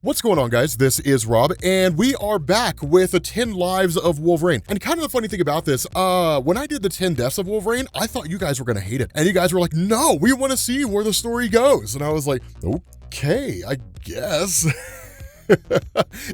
What's going on, guys? This is Rob, and we are back with the 10 Lives of Wolverine. And kind of the funny thing about this, when I did the 10 Deaths of Wolverine, I thought you guys were going to hate it. And you guys were like, no, we want to see where the story goes. And I was like, okay, I guess.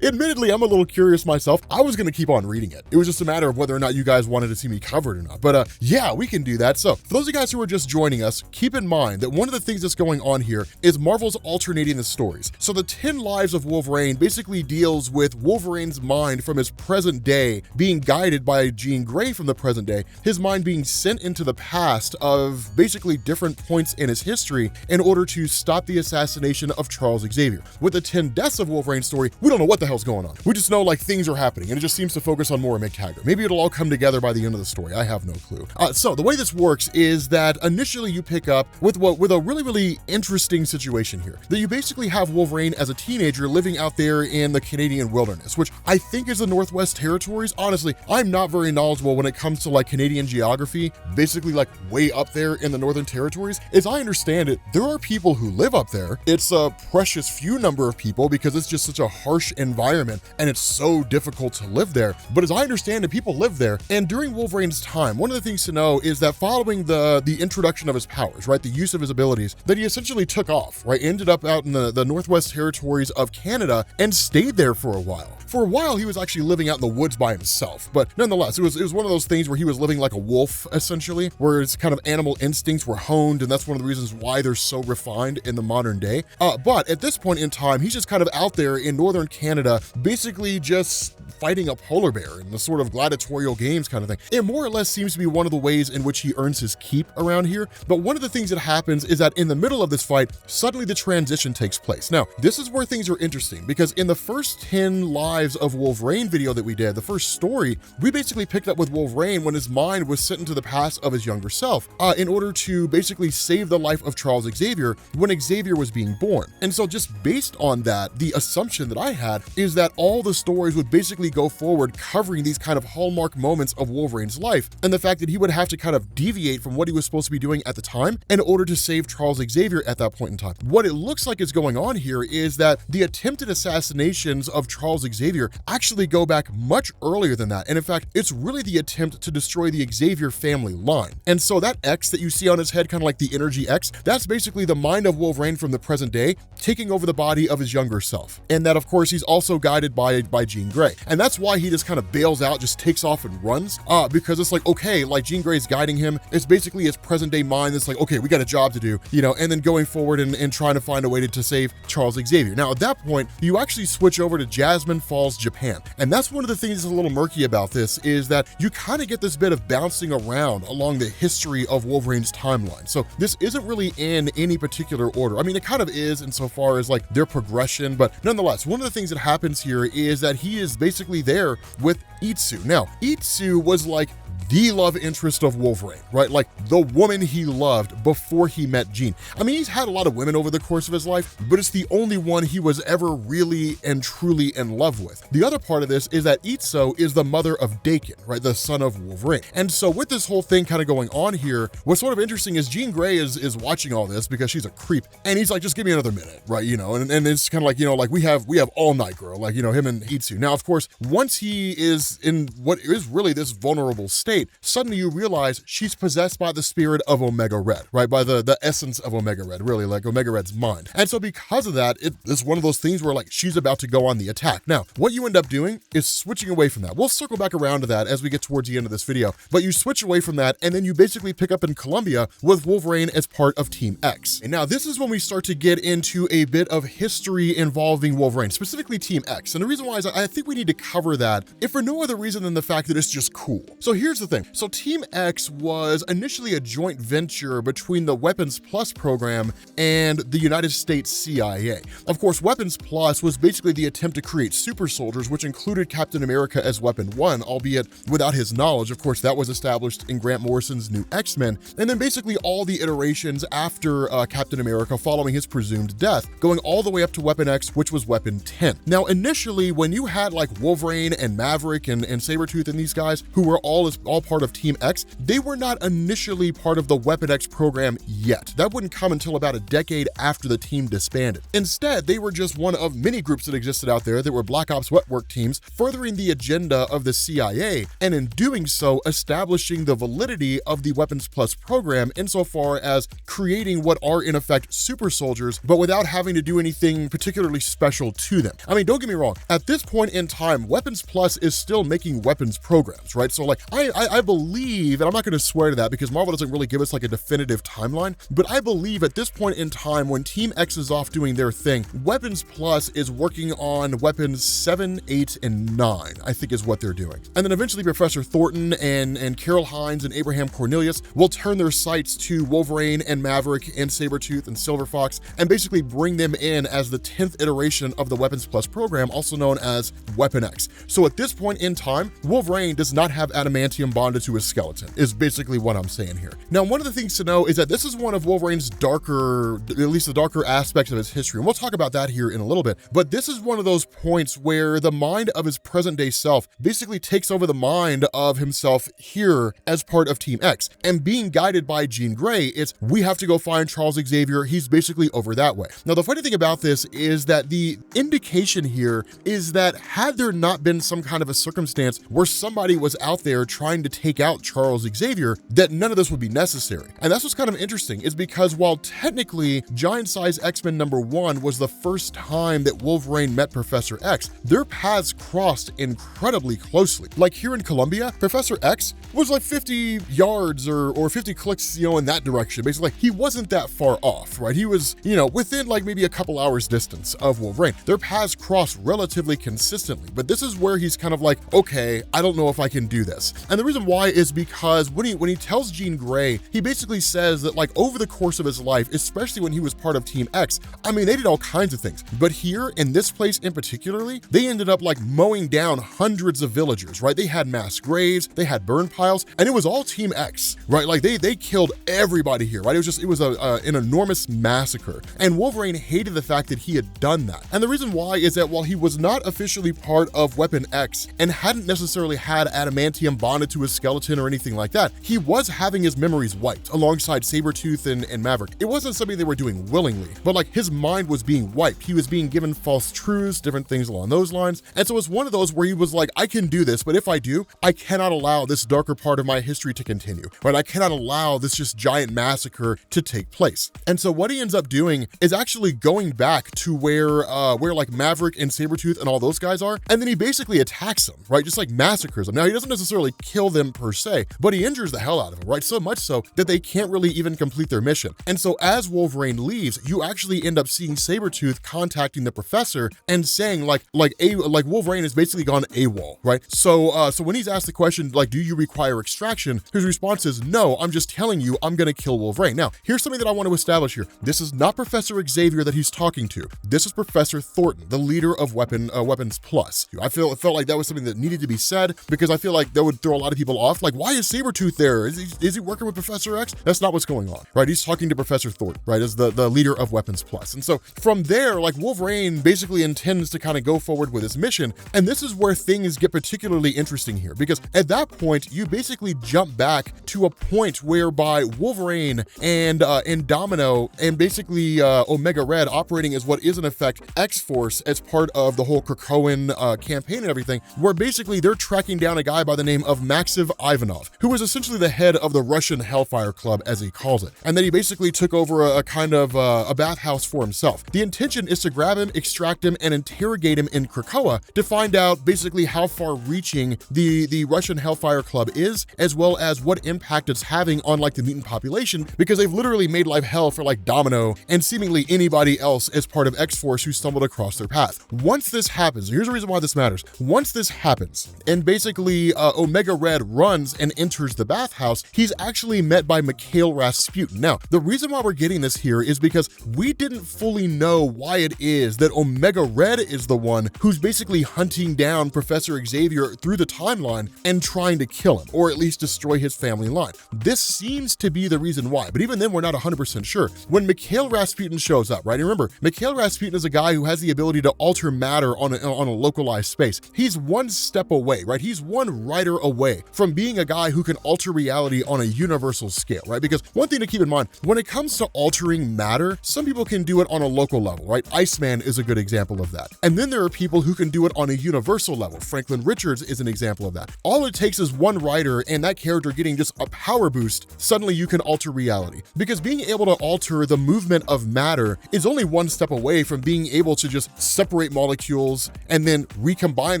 Admittedly, I'm a little curious myself. I was going to keep on reading it. It was just a matter of whether or not you guys wanted to see me cover it or not. But yeah, we can do that. So for those of you guys who are just joining us, keep in mind that one of the things that's going on here is Marvel's alternating the stories. So the 10 Lives of Wolverine basically deals with Wolverine's mind from his present day being guided by Jean Grey from the present day, his mind being sent into the past of basically different points in his history in order to stop the assassination of Charles Xavier. With the 10 Deaths of Wolverine story, we don't know what the hell's going on. We just know like things are happening, and it just seems to focus on more Mick Taggart. Maybe it'll all come together by the end of the story. I have no clue. So the way this works is that initially you pick up with a really interesting situation here. That you basically have Wolverine as a teenager living out there in the Canadian wilderness, which I think is the Northwest Territories. Honestly, I'm not very knowledgeable when it comes to like Canadian geography, basically like way up there in the Northern Territories. As I understand it, there are people who live up there. It's a precious few number of people because it's just such a harsh environment and it's so difficult to live there. But as I understand it, people live there. And during Wolverine's time, one of the things to know is that following the introduction of his powers, right, the use of his abilities, that he essentially took off, right, ended up out in the Northwest Territories of Canada and stayed there for a while. For a while, he was actually living out in the woods by himself, but nonetheless, it was one of those things where he was living like a wolf, essentially, where his kind of animal instincts were honed, and that's one of the reasons why they're so refined in the modern day. But at this point in time, he's just kind of out there in northern Canada, basically just fighting a polar bear in the sort of gladiatorial games kind of thing. It more or less seems to be one of the ways in which he earns his keep around here. But one of the things that happens is that in the middle of this fight, suddenly the transition takes place. Now, this is where things are interesting because in the first 10 Lives of Wolverine video that we did, the first story, we basically picked up with Wolverine when his mind was sent into the past of his younger self in order to basically save the life of Charles Xavier when Xavier was being born. And so just based on that, the assumption that I had is that all the stories would basically go forward covering these kind of hallmark moments of Wolverine's life and the fact that he would have to kind of deviate from what he was supposed to be doing at the time in order to save Charles Xavier at that point in time. What it looks like is going on here is that the attempted assassinations of Charles Xavier actually go back much earlier than that. And in fact, it's really the attempt to destroy the Xavier family line. And so that X that you see on his head, kind of like the energy X, that's basically the mind of Wolverine from the present day taking over the body of his younger self. And that, of course, he's also guided by Jean Grey. And that's why he just kind of bails out, just takes off and runs, because it's like, okay, like Jean Grey's guiding him. It's basically his present day mind that's like, okay, we got a job to do, and then going forward and trying to find a way to save Charles Xavier. Now, at that point, you actually switch over to Jasmine Falls, Japan. And that's one of the things that's a little murky about this is that you kind of get this bit of bouncing around along the history of Wolverine's timeline. So this isn't really in any particular order. I mean, it kind of is insofar as like their progression, but nonetheless, one of the things that happens here is that he is basically there with Itsu. Now, Itsu was like the love interest of Wolverine, right? Like the woman he loved before he met Jean. I mean, he's had a lot of women over the course of his life, but it's the only one he was ever really and truly in love with. The other part of this is that Itsu is the mother of Daken, right? The son of Wolverine. And so with this whole thing kind of going on here, what's sort of interesting is Jean Grey is watching all this because she's a creep. And he's like, just give me another minute, right? And it's kind of like, like we have all night, girl, like, him and Itsu. Now, of course, once he is in what is really this vulnerable state, suddenly you realize she's possessed by the spirit of Omega Red, right? By the essence of Omega Red, really, like Omega Red's mind. And so because of that, it's one of those things where like she's about to go on the attack. Now, what you end up doing is switching away from that. We'll circle back around to that as we get towards the end of this video, but you switch away from that and then you basically pick up in Colombia with Wolverine as part of Team X. And now this is when we start to get into a bit of history involving Wolverine, specifically Team X. And the reason why is I think we need to cover that if for no other reason than the fact that it's just cool. So here's the thing. So Team X was initially a joint venture between the Weapons Plus program and the United States CIA. Of course, Weapons Plus was basically the attempt to create super soldiers, which included Captain America as Weapon 1, albeit without his knowledge. Of course, that was established in Grant Morrison's New X-Men, and then basically all the iterations after Captain America following his presumed death, going all the way up to Weapon X, which was Weapon 10. Now, initially, when you had like Wolverine and Maverick and Sabretooth and these guys who were all part of Team X, they were not initially part of the Weapon X program yet. That wouldn't come until about a decade after the team disbanded. Instead, they were just one of many groups that existed out there that were Black Ops wet work teams furthering the agenda of the CIA, and in doing so, establishing the validity of the Weapons Plus program insofar as creating what are in effect super soldiers, but without having to do anything particularly special to them. I mean, don't get me wrong, at this point in time, Weapons Plus is still making weapons programs, right? So like, I believe, and I'm not going to swear to that because Marvel doesn't really give us like a definitive timeline, but I believe at this point in time, when Team X is off doing their thing, Weapons Plus is working on weapons 7, 8, and 9, I think is what they're doing. And then eventually Professor Thornton and Carol Hines and Abraham Cornelius will turn their sights to Wolverine and Maverick and Sabretooth and Silver Fox and basically bring them in as the 10th iteration of the Weapons Plus program, also known as Weapon X. So at this point in time, Wolverine does not have adamantium bonded to his skeleton, is basically what I'm saying here. Now, one of the things to know is that this is one of Wolverine's darker, at least the darker aspects of his history, and we'll talk about that here in a little bit, but this is one of those points where the mind of his present day self basically takes over the mind of himself here as part of Team X, and being guided by Jean Grey, it's we have to go find Charles Xavier, he's basically over that way. Now, the funny thing about this is that the indication here is that had there not been some kind of a circumstance where somebody was out there trying to take out Charles Xavier, that none of this would be necessary. And that's what's kind of interesting, is because while technically Giant Size X-Men #1 was the first time that Wolverine met Professor X, their paths crossed incredibly closely. Like here in Colombia, Professor X was like 50 yards or 50 clicks, in that direction. Basically, he wasn't that far off, right? He was, within like maybe a couple hours distance of Wolverine. Their paths crossed relatively consistently, but this is where he's kind of like, okay, I don't know if I can do this. And the reason why is because when he tells Jean Grey, he basically says that like over the course of his life, especially when he was part of Team X, I mean, they did all kinds of things, but here in this place in particularly, they ended up like mowing down hundreds of villagers, right? They had mass graves, they had burn piles, and it was all Team X, right? Like they killed everybody here, right? It was an enormous massacre, and Wolverine hated the fact that he had done that. And the reason why is that while he was not officially part of Weapon X and hadn't necessarily had adamantium bonded to his skeleton or anything like that, he was having his memories wiped alongside Sabretooth and Maverick. It wasn't something they were doing willingly, but like his mind was being wiped. He was being given false truths, different things along those lines. And so it's one of those where he was like, I can do this, but if I do, I cannot allow this darker part of my history to continue, right? I cannot allow this just giant massacre to take place. And so what he ends up doing is actually going back to where like Maverick and Sabretooth and all those guys are, and then he basically attacks them, right? Just like massacres them. Now, he doesn't necessarily kill them per se, but he injures the hell out of them, right? So much so that they can't really even complete their mission. And so as Wolverine leaves, you actually end up seeing Sabretooth contacting the professor and saying like Wolverine has basically gone AWOL, right? So when he's asked the question, like, do you require extraction? His response is, no, I'm just telling you I'm gonna kill Wolverine. Now, here's something that I want to establish here. This is not Professor Xavier that he's talking to. This is Professor Thornton, the leader of Weapons Plus. I felt like that was something that needed to be said because I feel like that would throw a lot of people off. Like, why is Sabretooth there? Is he working with Professor X? That's not what's going on, right? He's talking to Professor Thornton, right, as the leader of Weapons Plus. And so from there, like Wolverine basically intends to kind of go forward with his mission. And this is where things get particularly interesting here, because at that point, you basically jump back to a point whereby Wolverine and Domino and basically Omega Red operating as what is in effect X-Force as part of the whole Krakoan campaign and everything, where basically they're tracking down a guy by the name of Maxiv Ivanov, who was essentially the head of the Russian Hellfire Club, as he calls it. And then he basically took over a kind of a bathhouse for himself. The intention is to grab him, extract him, and interrogate him in Krakoa to find out basically how far-reaching the Russian Hellfire Club is, as well as what impact it's having on like the mutant population, because they've literally made life hell for like Domino and seemingly anybody else as part of X-Force who stumbled across their path. Once this happens, here's the reason why this matters. Once this happens, and basically Omega Red runs and enters the bathhouse, he's actually met by Mikhail Rasputin. Now, the reason why we're getting this here is because we didn't fully know why it is that Omega Red is the one who's basically hunting down Professor Xavier through the timeline and trying to kill him, or at least destroy his family line. This seems to be the reason why, but even then we're not 100% sure. When Mikhail Rasputin shows up, right? And remember, Mikhail Rasputin is a guy who has the ability to alter matter on a localized space. He's one step away, right? He's one writer away from being a guy who can alter reality on a universal scale, right? Because one thing to keep in mind, when it comes to altering matter, some people can do it on a local level, right? Iceman is a good example of that. And then there are people who can do it on a universal level. Franklin Richards is an example of that. All it takes is one writer and that character getting just a power boost, suddenly you can alter reality. Because being able to alter the movement of matter is only one step away from being able to just separate molecules and then recombine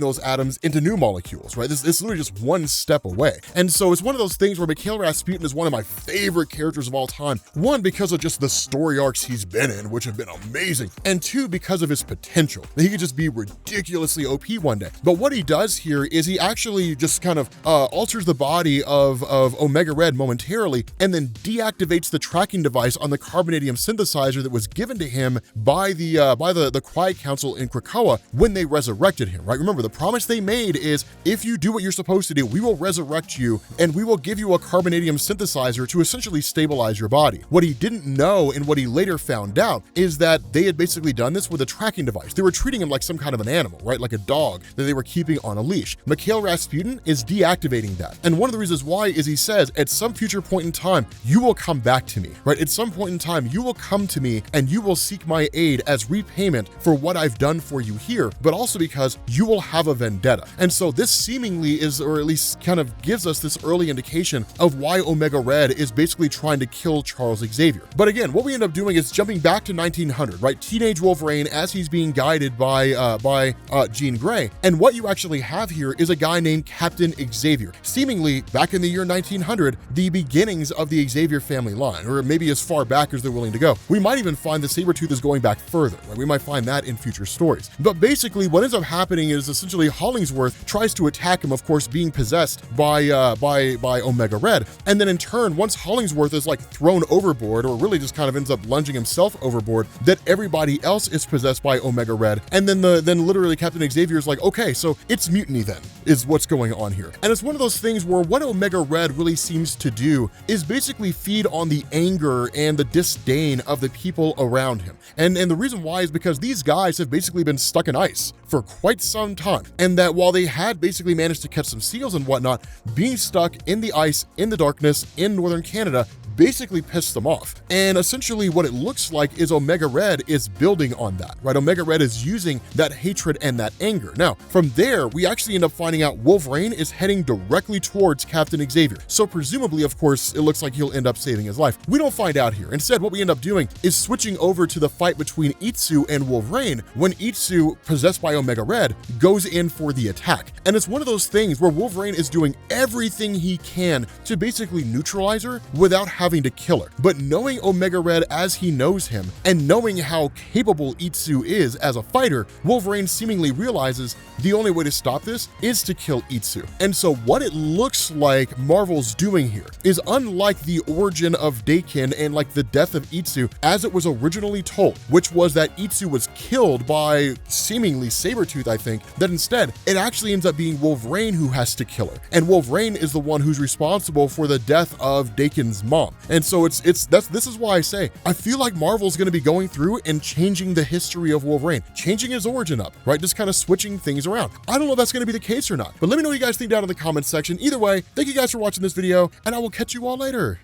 those atoms into new molecules, right? This is literally just one step away. And so it's one of those things where Mikhail Rasputin is one of my favorite characters of all time. One, because of just the story arcs he's been in, which have been amazing. And two, because of his potential. He could just be ridiculously OP one day. But what he does here is he actually just kind of alters the body of Omega Red momentarily and then deactivates the tracking device on the carbonadium synthesizer that was given to him by the Quiet Council in Krakoa when they resurrected him, right? Remember, the promise they made is, if you do what you're supposed to do, we will resurrect you and we will give you a carbonadium synthesizer to essentially stabilize your body. What he didn't know and what he later found out is that they had basically done this with a tracking device. They were treating him like some kind of an animal, right? Like a dog that they were keeping on a leash. Mikhail Rasputin is deactivating that. And one of the reasons why is he says, at some future point in time, you will come back to me, right? At some point in time, you will come to me and you will seek my aid as repayment for what I've done for you here, but also because you will have a vendetta. And so this seemingly is, or at least kind of gives us this early indication of why Omega Red is basically trying to kill Charles Xavier. But again, what we end up doing is jumping back to 1900, right? Teenage Wolverine as he's being guided by Jean Grey. And what you actually have here is a guy named Captain Xavier. Seemingly, back in the year 1900, the beginnings of the Xavier family line, or maybe as far back as they're willing to go. We might even find the Sabretooth is going back further, right? We might find that in future stories. But basically, what ends up happening is essentially Hollingsworth tries to attack him, of course, being possessed by Omega Red. And then in turn, once Hollingsworth is like thrown overboard, or really just kind of ends up lunging himself overboard, that everybody else is possessed by Omega Red. And then literally Captain Xavier is like, okay, so it's mutiny then, is what's going on here. And it's one of those things where what Omega Red really seems to do is basically feed on the anger and the disdain of the people around him. And the reason why is because these guys have basically been stuck in ice for quite some time. And that while they had basically managed to catch some seals and whatnot, being stuck in the ice, in the darkness, in northern Canada, basically pissed them off. And essentially what it looks like is Omega Red is building on that, right? Omega Red is using that hatred and that anger. Now, from there, we actually end up finding out Wolverine is heading directly towards Captain Xavier. So presumably, of course, it looks like he'll end up saving his life. We don't find out here. Instead, what we end up doing is switching over to the fight between Itsu and Wolverine when Itsu, possessed by Omega Red, goes in for the attack. And it's one of those things where Wolverine is doing everything he can to basically neutralize her without having to kill her. But knowing Omega Red as he knows him, and knowing how capable Itsu is as a fighter, Wolverine seemingly realizes the only way to stop this is to kill Itsu. And so what it looks like Marvel's doing here is, unlike the origin of Daken and like the death of Itsu as it was originally told, which was that Itsu was killed by seemingly Sabretooth, I think, that instead it actually ends up being Wolverine who has to kill her. And Wolverine is the one who's responsible for the death of Daken's mom. And so this is why I say, I feel like Marvel's going to be going through and changing the history of Wolverine, changing his origin up, right? Just kind of switching things around. I don't know if that's going to be the case or not, but let me know what you guys think down in the comments section. Either way, thank you guys for watching this video, and I will catch you all later.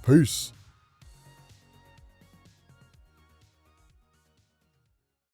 Peace.